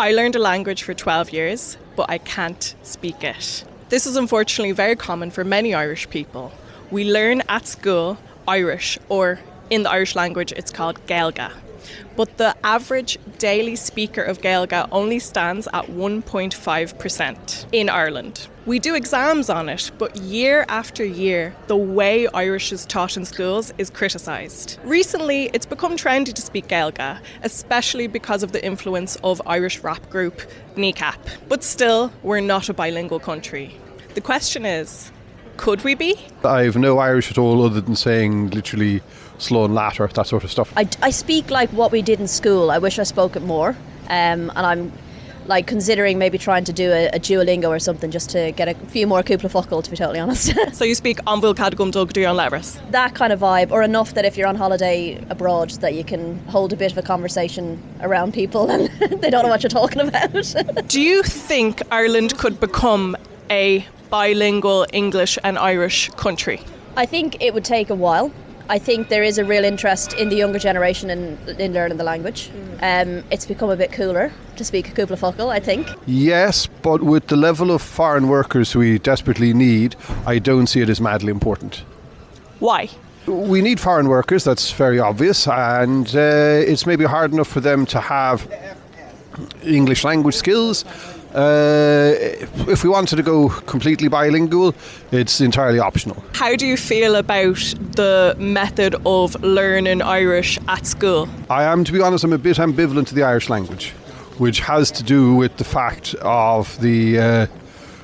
I learned a language for 12 years, but I can't speak it. This is unfortunately very common for many Irish people. We learn at school Irish, or in the Irish language it's called gaeilge. But the average daily speaker of gaeilge only stands at 1.5% in Ireland. We do exams on it, but year after year, the way Irish is taught in schools is criticised. Recently, it's become trendy to speak gaeilge, especially because of the influence of Irish rap group KNEECAP. But still, we're not a bilingual country. The question is, could we be? I've no Irish at all other than saying literally slow and latter, that sort of stuff. I speak like what we did in school. I wish I spoke it more. And I'm like considering maybe trying to do a Duolingo or something just to get a few more cúpla focal, to be totally honest. So you speak an bhfuil cad gum dog do an leabhras? That kind of vibe, or enough that if you're on holiday abroad that you can hold a bit of a conversation around people and they don't know what you're talking about. Do you think Ireland could become a bilingual English and Irish country? I think it would take a while. I think there is a real interest in the younger generation in learning the language. It's become a bit cooler to speak a cúpla focal, I think. Yes, but with the level of foreign workers we desperately need, I don't see it as madly important. Why? We need foreign workers, that's very obvious, and it's maybe hard enough for them to have English language skills. If we wanted to go completely bilingual, it's entirely optional. How do you feel about the method of learning Irish at school? I am, to be honest, I'm a bit ambivalent to the Irish language, which has to do with the fact of the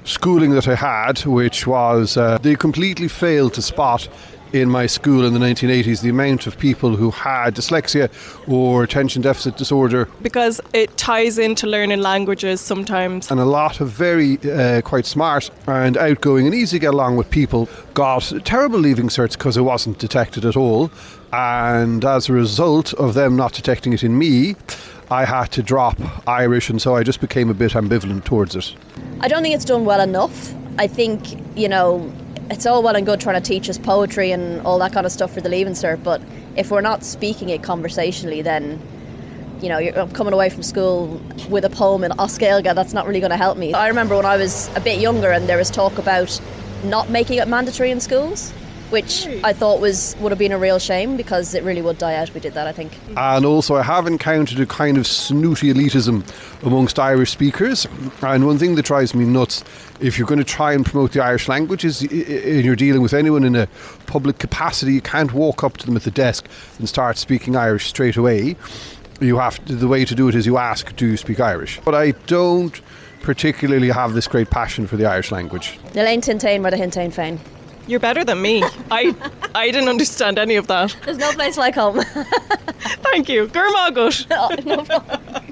schooling that I had, which was they completely failed to spot in my school in the 1980s the amount of people who had dyslexia or attention deficit disorder. Because it ties into learning languages sometimes. And a lot of very quite smart and outgoing and easy to get along with people got terrible leaving certs because it wasn't detected at all. And as a result of them not detecting it in me, I had to drop Irish, and so I just became a bit ambivalent towards it. I don't think it's done well enough. I think, it's all well and good trying to teach us poetry and all that kind of stuff for the leaving cert, but if we're not speaking it conversationally, then you're coming away from school with a poem in gaeilge, that's not really going to help me. I remember when I was a bit younger and there was talk about not making it mandatory in schools, which I thought would have been a real shame, because it really would die out if we did that, I think. And also I have encountered a kind of snooty elitism amongst Irish speakers, and one thing that drives me nuts, if you're going to try and promote the Irish language, is you're dealing with anyone in a public capacity, you can't walk up to them at the desk and start speaking Irish straight away. The way to do it is you ask, do you speak Irish? But I don't particularly have this great passion for the Irish language. Nil ain tintain mar the hintain fein. You're better than me. I didn't understand any of that. There's no place like home. Thank you. Gurmagut. No problem.